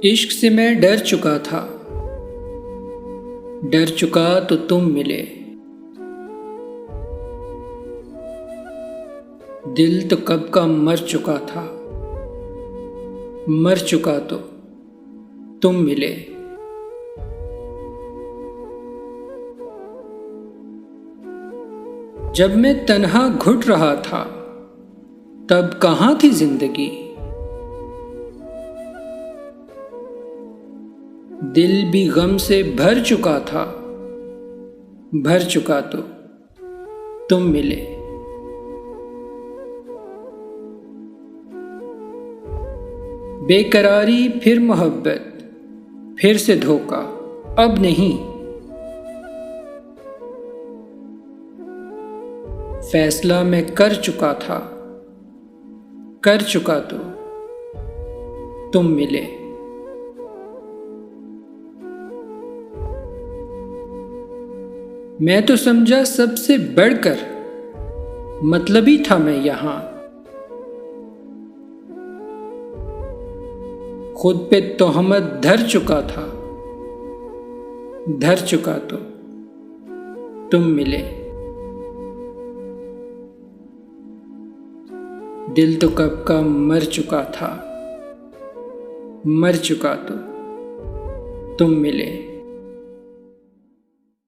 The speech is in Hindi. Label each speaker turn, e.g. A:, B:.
A: इश्क से मैं डर चुका था, डर चुका तो तुम मिले। दिल तो कब का मर चुका था, मर चुका तो तुम मिले। जब मैं तन्हा घुट रहा था, तब कहाँ थी जिंदगी। दिल भी गम से भर चुका था, भर चुका तो तुम मिले। बेकरारी फिर मोहब्बत, फिर से धोखा, अब नहीं। फैसला मैं कर चुका था, कर चुका तो तुम मिले। मैं तो समझा सबसे बढ़कर मतलबी था मैं यहां। खुद पे तोहमत धर चुका था, धर चुका तो तुम मिले। दिल तो कब का मर चुका था, मर चुका तो तुम मिले।